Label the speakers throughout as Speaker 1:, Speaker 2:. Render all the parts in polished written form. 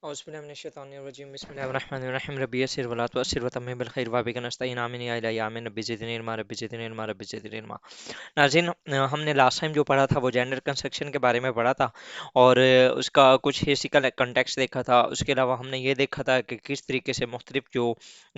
Speaker 1: أعوذ بالله من الشيطان الرجيم بسم الله الرحمن الرحيم ربي يسر ولا تؤثر وتمم بالخير وبك نستعين آمين يا إلهي آمين ربي زدني علما ربي زدني علما ربي زدني علما नाज़रीन, हमने लास्ट टाइम जो पढ़ा था वो जेंडर कंस्ट्रक्शन के बारे में पढ़ा था और उसका कुछ हिस्टोरिकल कंटेक्स्ट देखा था। उसके अलावा हमने ये देखा था कि किस तरीके से मुख्तलिफ जो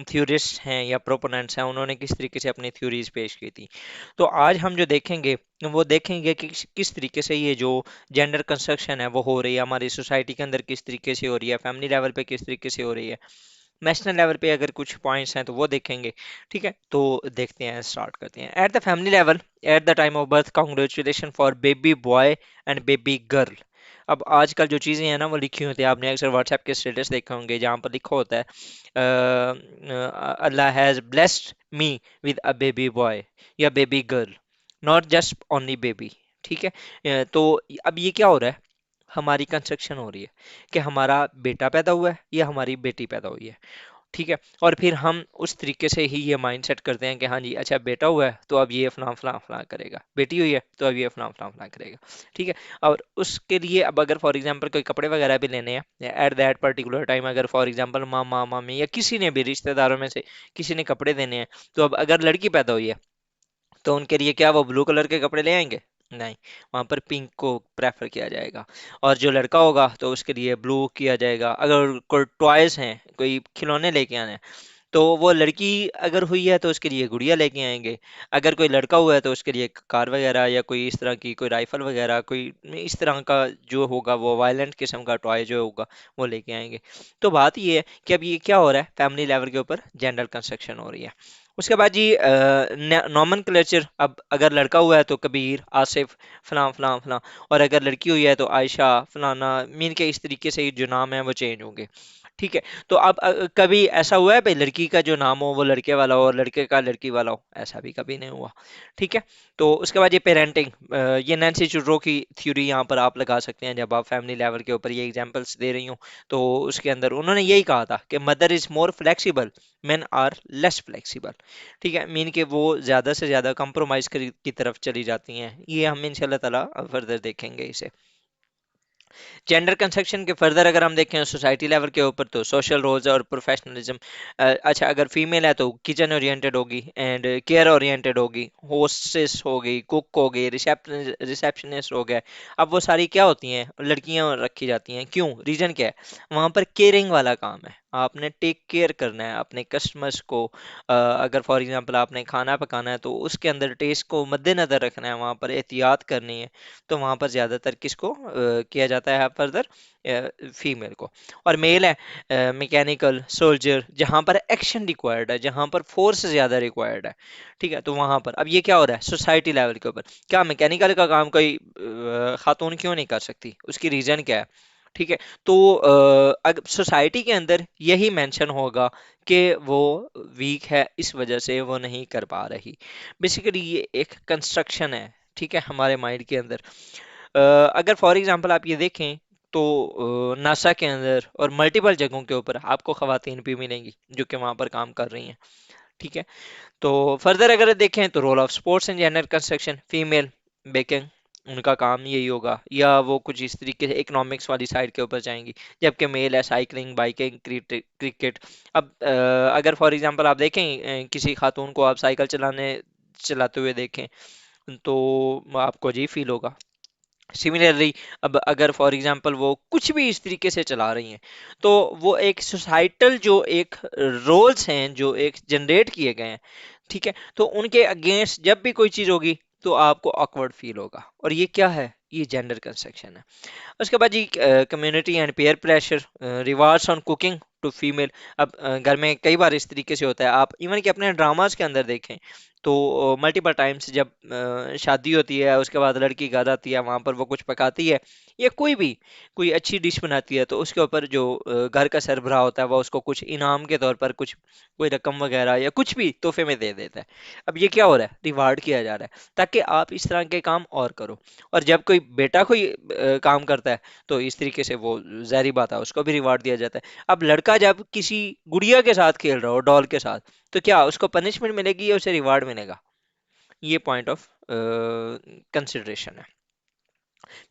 Speaker 1: थ्योरिस्ट हैं या प्रोपोनेंट्स हैं उन्होंने किस तरीके से अपनी थ्योरीज पेश की थी। तो आज हम जो देखेंगे वो देखेंगे कि किस तरीके से ये जो जेंडर कंस्ट्रक्शन है वो हो रही है हमारी सोसाइटी के अंदर, किस तरीके से हो रही है फैमिली लेवल पे, किस तरीके से हो रही है नेशनल लेवल पे। अगर कुछ पॉइंट्स हैं तो वो देखेंगे। ठीक है, तो देखते हैं, स्टार्ट करते हैं। At the family level, at the time of birth, congratulation for baby boy and baby girl. अब आजकल जो चीज़ें हैं ना वो लिखी होती हैं, आपने अक्सर व्हाट्सएप के स्टेटस देखे होंगे जहाँ पर लिखा होता है अल्लाह has blessed me with a baby boy या baby girl, not just only baby. ठीक है, तो अब ये क्या हो रहा है, हमारी कंस्ट्रक्शन हो रही है कि हमारा बेटा पैदा हुआ है या हमारी बेटी पैदा हुई है। ठीक है, और फिर हम उस तरीके से ही ये माइंड सेट करते हैं कि हाँ जी अच्छा बेटा हुआ है तो अब ये फलां फलां फलां करेगा, बेटी हुई है तो अब ये फलां फलां फलां करेगा। ठीक है, और उसके लिए अब अगर फॉर एग्जांपल कोई कपड़े वगैरह भी लेने हैं एट दैट पर्टिकुलर टाइम, अगर फॉर एग्जांपल मामा मामी या किसी ने भी रिश्तेदारों में से किसी ने कपड़े देने हैं, तो अब अगर लड़की पैदा हुई है तो उनके लिए क्या वो ब्लू कलर के कपड़े ले आएंगे? नहीं, वहां पर पिंक को प्रेफर किया जाएगा। और जो लड़का होगा तो उसके लिए ब्लू किया जाएगा। अगर कोई टॉयज हैं, कोई खिलौने लेके आने हैं, तो वो लड़की अगर हुई है तो उसके लिए गुड़िया लेके आएंगे। अगर कोई लड़का हुआ है तो उसके लिए कार वगैरह या कोई इस तरह की कोई राइफल वगैरह कोई इस तरह का जो होगा वो वायलेंट किस्म का टॉय जो होगा वो लेके आएंगे। तो बात ये है कि अब ये क्या हो रहा है, फैमिली लेवल के ऊपर जेंडर कंस्ट्रक्शन हो रही है। उसके बाद जी नॉमन क्लेचर, अब अगर लड़का हुआ है तो कबीर, आसिफ, फलां फलां फलां, और अगर लड़की हुई है तो आयशा, फलाना, मीन के इस तरीके से जो नाम है वो चेंज होंगे। ठीक है, तो अब कभी ऐसा हुआ है भाई लड़की का जो नाम हो वो लड़के वाला हो और लड़के का लड़की वाला हो? ऐसा भी कभी नहीं हुआ। ठीक है, तो उसके बाद ये पेरेंटिंग, ये नैन्सी चुर्रो की थ्योरी यहाँ पर आप लगा सकते हैं। जब आप फैमिली लेवल के ऊपर ये एग्जांपल्स दे रही हूँ तो उसके अंदर उन्होंने यही कहा था कि mother is more flexible, men are less flexible. ठीक है, मीन के वो ज़्यादा से ज़्यादा कंप्रोमाइज़ की तरफ चली जाती हैं। ये हम इंशाल्लाह ताला फर्दर देखेंगे इसे। जेंडर कंस्ट्रक्शन के फर्दर अगर हम देखें सोसाइटी लेवल के ऊपर, तो सोशल रोल्स और प्रोफेशनलिज्म। अच्छा, अगर फीमेल है तो किचन ओरिएंटेड होगी एंड केयर ओरिएंटेड होगी, होस्टेस हो गई, कुक हो गई, रिसेप्शनिस्ट हो गया। अब वो सारी क्या होती हैं, लड़कियां रखी जाती हैं। क्यों, रीजन क्या है? वहाँ पर केयरिंग वाला काम है, आपने टेक केयर करना है अपने कस्टमर्स को। अगर फॉर एग्जांपल आपने खाना पकाना है तो उसके अंदर टेस्ट को मद्देनजर रखना है, वहाँ पर एहतियात करनी है। तो वहाँ पर ज़्यादातर किसको किया जाता है फर्दर? फीमेल को। और मेल है मैकेनिकल, सोल्जर, जहाँ पर एक्शन रिक्वायर्ड है, जहाँ पर फोर्स ज़्यादा रिक्वायर्ड है। ठीक है, तो वहाँ पर अब ये क्या हो रहा है सोसाइटी लेवल के ऊपर, क्या मैकेनिकल का काम कोई खातून क्यों नहीं कर सकती? उसकी रीज़न क्या है? ठीक है, तो अगर सोसाइटी के अंदर यही मेंशन होगा कि वो वीक है इस वजह से वो नहीं कर पा रही। बेसिकली ये एक कंस्ट्रक्शन है, ठीक है, हमारे माइंड के अंदर। अ, अगर फॉर एग्जांपल आप ये देखें तो नासा के अंदर और मल्टीपल जगहों के ऊपर आपको खवातीन भी मिलेंगी जो कि वहां पर काम कर रही हैं। ठीक है, तो फर्दर अगर देखें तो role of sports and gender construction, female backing, उनका काम यही होगा, या वो कुछ इस तरीके से इकोनॉमिक्स वाली साइड के ऊपर जाएंगी। जबकि मेल है साइकिलिंग, बाइकिंग, क्रिकेट। अब अगर फॉर एग्जांपल आप देखें किसी खातून को आप साइकिल चलाते हुए देखें तो आपको अजीब फील होगा। सिमिलरली अब अगर फॉर एग्जांपल वो कुछ भी इस तरीके से चला रही हैं तो वो एक सोसाइटल जो एक रोल्स हैं जो एक जनरेट किए गए हैं। ठीक है, तो उनके अगेंस्ट जब भी कोई चीज होगी तो आपको ऑकवर्ड फील होगा, और ये क्या है, ये जेंडर कंस्ट्रक्शन है। उसके बाद जी community and peer pressure, rewards on cooking to female. अब घर में कई बार इस तरीके से होता है, आप इवन कि अपने ड्रामास के अंदर देखें तो मल्टीपल टाइम्स जब शादी होती है उसके बाद लड़की घर आती है, वहां पर वो कुछ पकाती है या कोई भी कोई अच्छी डिश बनाती है, तो उसके ऊपर जो घर का सरबराह होता है वो उसको कुछ इनाम के तौर पर कुछ कोई रकम वगैरह या कुछ भी तोहफे में दे देता है। अब ये क्या हो रहा है, रिवार्ड किया जा रहा है ताकि आप इस तरह के काम और करो। और जब कोई बेटा कोई काम करता है तो इस तरीके से वो ज़ाहिर बात है उसको भी रिवार्ड दिया जाता है। अब लड़का जब किसी गुड़िया के साथ खेल रहा हो, डॉल के साथ, तो क्या उसको पनिशमेंट मिलेगी या उसे रिवार्ड मिलेगा? ये पॉइंट ऑफ कंसिडरेशन है।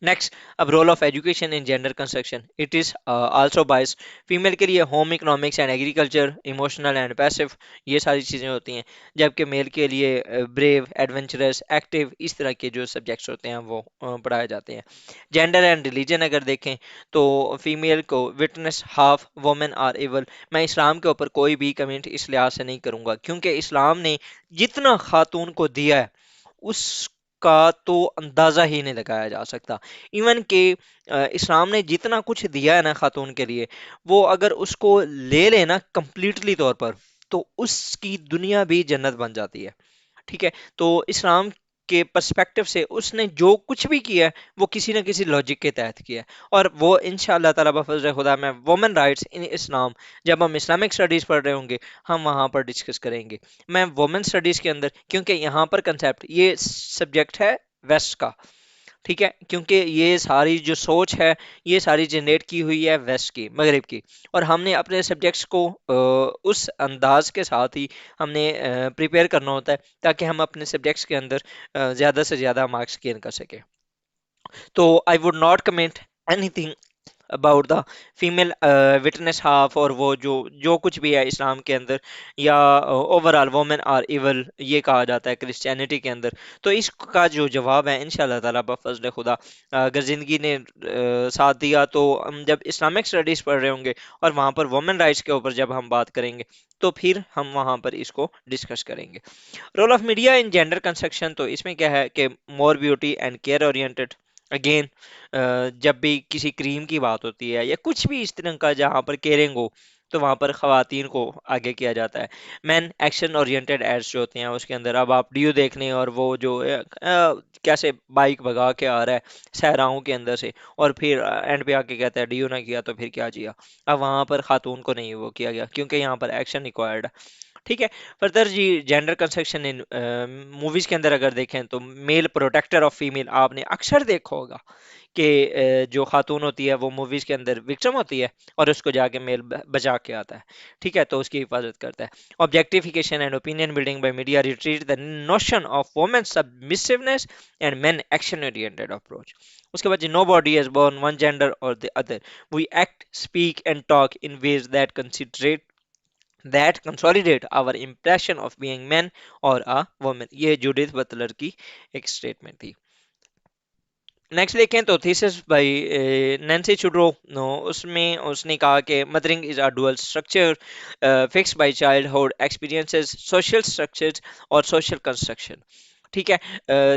Speaker 1: نیکسٹ، اب role of education in gender construction, it is also bias. Female کے لیے home economics and agriculture, emotional and passive, یہ ساری چیزیں ہوتی ہیں، جبکہ میل کے لیے بریو، ایڈونچرس، ایکٹیو، اس طرح کے جو سبجیکٹس ہوتے ہیں وہ پڑھائے جاتے ہیں. جینڈر اینڈ ریلیجن اگر دیکھیں تو فیمیل کو witness half women are evil. میں اسلام کے اوپر کوئی بھی کمنٹ اس لحاظ سے نہیں کروں گا، کیونکہ اسلام نے جتنا خاتون کو دیا ہے اس کا تو اندازہ ہی نہیں لگایا جا سکتا. ایون کہ اسلام نے جتنا کچھ دیا ہے نا خاتون کے لیے، وہ اگر اس کو لے لینا کمپلیٹلی طور پر، تو اس کی دنیا بھی جنت بن جاتی ہے. ٹھیک ہے، تو اسلام کے پرسپیکٹو سے اس نے جو کچھ بھی کیا ہے وہ کسی نہ کسی لاجک کے تحت کیا ہے، اور وہ انشاءاللہ تعالیٰ بفضل خدا میں وومن رائٹس ان اسلام، جب ہم اسلامک اسٹڈیز پڑھ رہے ہوں گے ہم وہاں پر ڈسکس کریں گے. میں وومن اسٹڈیز کے اندر، کیونکہ یہاں پر کنسیپٹ یہ سبجیکٹ ہے ویسٹ کا، ٹھیک ہے، کیونکہ یہ ساری جو سوچ ہے یہ ساری جنریٹ کی ہوئی ہے ویسٹ کی، مغرب کی، اور ہم نے اپنے سبجیکٹس کو اس انداز کے ساتھ ہی ہم نے پریپیئر کرنا ہوتا ہے تاکہ ہم اپنے سبجیکٹس کے اندر زیادہ سے زیادہ مارکس گین کر سکیں. تو I would not comment any thing about the female witness half, اور وہ جو کچھ بھی ہے اسلام کے اندر، یا overall women are evil یہ کہا جاتا ہے کرسچینٹی کے اندر. تو اس کا جو جواب ہے انشاءاللہ تعالیٰ بفضل خدا، اگر زندگی نے ساتھ دیا تو ہم جب اسلامک اسٹڈیز پڑھ رہے ہوں گے اور وہاں پر وومن رائٹس کے اوپر جب ہم بات کریں گے تو پھر ہم وہاں پر اس کو ڈسکس کریں گے. Role of media in gender construction, تو اس میں کیا ہے کہ more beauty and care oriented. Again, جب بھی کسی کریم کی بات ہوتی ہے یا کچھ بھی اس طرح کا جہاں پر کیئرنگ ہو تو وہاں پر خواتین کو آگے کیا جاتا ہے. مین ایکشن اورینٹڈ ایڈس جو ہوتے ہیں اس کے اندر اب آپ ڈیو دیکھ لیں، اور وہ جو کیسے بائک بگا کے آ رہا ہے صحراؤں کے اندر سے، اور پھر اینڈ پہ آ کے کہتا ہے ڈیو نہ کیا تو پھر کیا جیا. اب وہاں پر خاتون کو نہیں وہ کیا گیا کیونکہ یہاں پر ایکشن ریکوائرڈ ہے. ٹھیک ہے، فردر جی جینڈر کنسٹرکشن ان موویز کے اندر اگر دیکھیں تو میل پروٹیکٹر آف فیمیل، آپ نے اکثر دیکھا ہوگا کہ جو خاتون ہوتی ہے وہ موویز کے اندر وکٹم ہوتی ہے اور اس کو جا کے میل بچا کے آتا ہے. ٹھیک ہے، تو اس کی حفاظت کرتا ہے. Objectification and opinion building by media retreat the notion of women submissiveness and men action oriented approach. اس کے بعد nobody is born one gender اور the other, we act speak and talk in ways that consolidate that consolidate our impression of being men or a woman. یہ جوڈیتھ Butler کی ایک statement تھی. Next دیکھیں تو تھیسس بائی نینسی چوڈرو، اس میں اس نے کہا کہ mothering is a dual structure fix by childhood experiences, social structures اور سوشل کنسٹرکشن. ٹھیک ہے،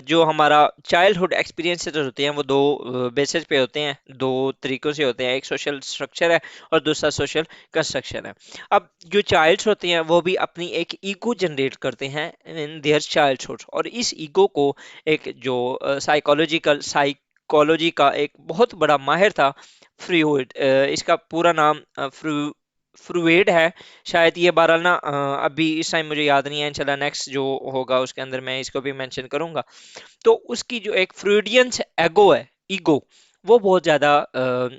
Speaker 1: جو ہمارا چائلڈ ہوڈ ایکسپیرینسز ہوتے ہیں وہ دو بیسس پہ ہوتے ہیں، دو طریقوں سے ہوتے ہیں، ایک سوشل اسٹرکچر ہے اور دوسرا سوشل کنسٹرکشن ہے. اب جو چائلڈس ہوتے ہیں وہ بھی اپنی ایک ایگو جنریٹ کرتے ہیں ان دیئر چائلڈ ہوڈ، اور اس ایگو کو ایک جو سائیکولوجی کا ایک بہت بڑا ماہر تھا فروئڈ، اس کا پورا نام فروئڈ ہے شاید، یہ بہرحال نا ابھی اس ٹائم مجھے یاد نہیں ہے، انشاءاللہ نیکسٹ جو ہوگا اس کے اندر میں اس کو بھی مینشن کروں گا. تو اس کی جو ایک فروئڈین ایگو ہے، ایگو، وہ بہت زیادہ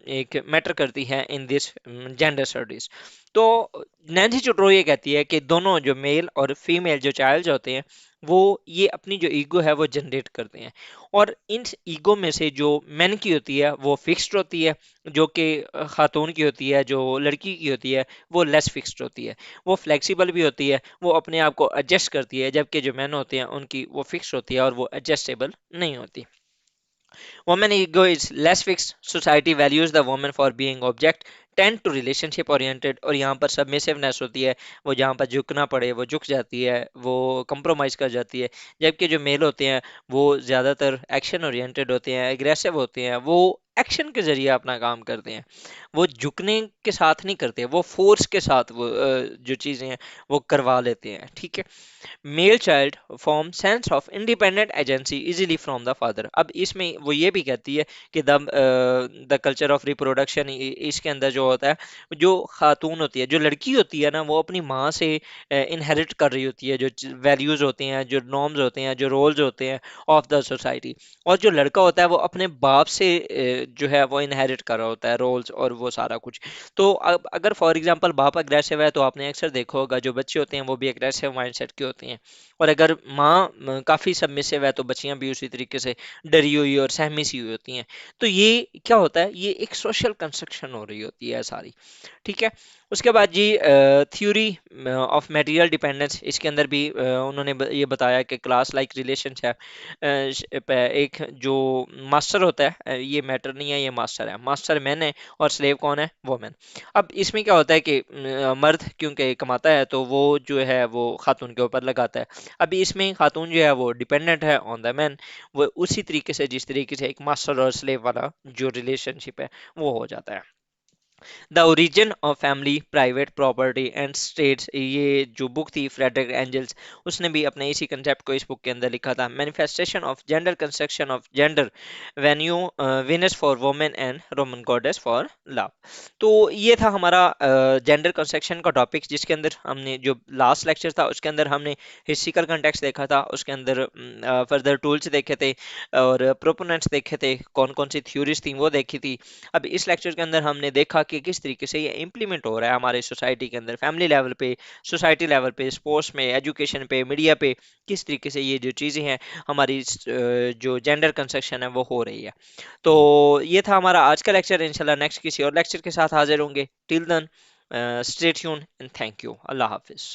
Speaker 1: ایک میٹر کرتی ہے ان دس جینڈر اسٹڈیز. تو نینسی چوٹرو یہ کہتی ہے کہ دونوں جو میل اور فیمیل جو چائلڈ ہوتے ہیں وہ یہ اپنی جو ایگو ہے وہ جنریٹ کرتے ہیں، اور ان ایگو میں سے جو مین کی ہوتی ہے وہ فکسڈ ہوتی ہے، جو کہ خاتون کی ہوتی ہے، جو لڑکی کی ہوتی ہے وہ لیس فکسڈ ہوتی ہے، وہ فلیکسیبل بھی ہوتی ہے، وہ اپنے آپ کو ایڈجسٹ کرتی ہے، جبکہ جو مین ہوتے ہیں ان کی وہ فکس ہوتی ہے اور وہ ایڈجسٹیبل نہیں ہوتی. Woman ego is less fixed. Society values the woman for being object, tend to relationship oriented. اور یہاں پر submissiveness ہوتی ہے، وہ جہاں پر جھکنا پڑے وہ جھک جاتی ہے، وہ کمپرومائز کر جاتی ہے. جبکہ جو میل ہوتے ہیں وہ زیادہ تر ایکشن اورینٹڈ ہوتے ہیں، اگریسو ہوتے ہیں، وہ ایکشن کے ذریعے اپنا کام کرتے ہیں، وہ جھکنے کے ساتھ نہیں کرتے، وہ فورس کے ساتھ وہ جو چیزیں ہیں وہ کروا لیتے ہیں. ٹھیک ہے، male child form sense of independent agency easily from the father. اب اس میں وہ یہ بھی کہتی ہے کہ دا کلچر آف ریپروڈکشن، اس کے اندر جو ہوتا ہے، جو خاتون ہوتی ہے، جو لڑکی ہوتی ہے نا، وہ اپنی ماں سے انہیریٹ کر رہی ہوتی ہے جو ویلیوز ہوتے ہیں، جو نارمز ہوتے ہیں، جو رولز ہوتے ہیں آف دا سوسائٹی. اور جو لڑکا ہوتا ہے وہ اپنے باپ سے जो है वो इनहेरिट कर रहा होता है रोल्स और वो सारा कुछ। तो अब अगर फॉर एग्जांपल बाप अग्रेसिव है तो आपने अक्सर देखा होगा जो बच्चे होते हैं वो भी अग्रेसिव माइंडसेट के होते हैं, और अगर माँ काफ़ी सबमिसिव है तो बच्चियां भी उसी तरीके से डरी हुई और सहमी सी हुई होती हैं। तो ये क्या होता है, ये एक सोशल कंस्ट्रक्शन हो रही होती है सारी। ठीक है। उसके बाद जी थ्योरी ऑफ मटेरियल डिपेंडेंस, इसके अंदर भी उन्होंने ये बताया कि क्लास लाइक रिलेशनशिप, एक जो मास्टर होता है, ये मैटर नहीं है, ये मास्टर है, मास्टर मैन है और स्लेव कौन है, वोमेन। अब इसमें क्या होता है कि मर्द क्योंकि कमाता है तो वो जो है वो खातून के ऊपर लगाता है। अभी इसमें खातून जो है वो डिपेंडेंट है ऑन द मैन, वो उसी तरीके से जिस तरीके से एक मास्टर और स्लेव वाला जो रिलेशनशिप है वो हो जाता है। The origin of family, private property and states, ये जो बुक थी फ्रेडरिक एंजल्स, उसने भी अपने इसी कंसेप्ट को इस बुक के अंदर लिखा था। Manifestation of gender, construction of gender, venue, winners for women and Roman goddess for love. तो ये था हमारा जेंडर कंस्ट्रक्शन का टॉपिक, जिसके अंदर हमने जो लास्ट लेक्चर था उसके अंदर हमने हिस्ट्रिकल कंटेक्स्ट देखा था, उसके अंदर फर्दर टूल्स देखे थे और प्रोपोनेंट्स देखे थे, कौन कौन सी थ्योरीज थी वो देखी थी। अब इस लेक्चर के अंदर हमने देखा कि किस तरीके से ये इम्प्लीमेंट हो रहा है हमारे सोसाइटी के अंदर, फैमिली लेवल पे, सोसाइटी लेवल पे, स्पोर्ट्स में, एजुकेशन पे, मीडिया पे, किस तरीके से ये जो चीज़ें हैं हमारी जो जेंडर कंस्ट्रक्शन है वो हो रही है। तो ये था हमारा आज का लेक्चर। इंशाल्लाह नेक्स्ट किसी और लेक्चर के साथ हाजिर होंगे। Till then stay tuned and thank you. अल्लाह हाफिज़।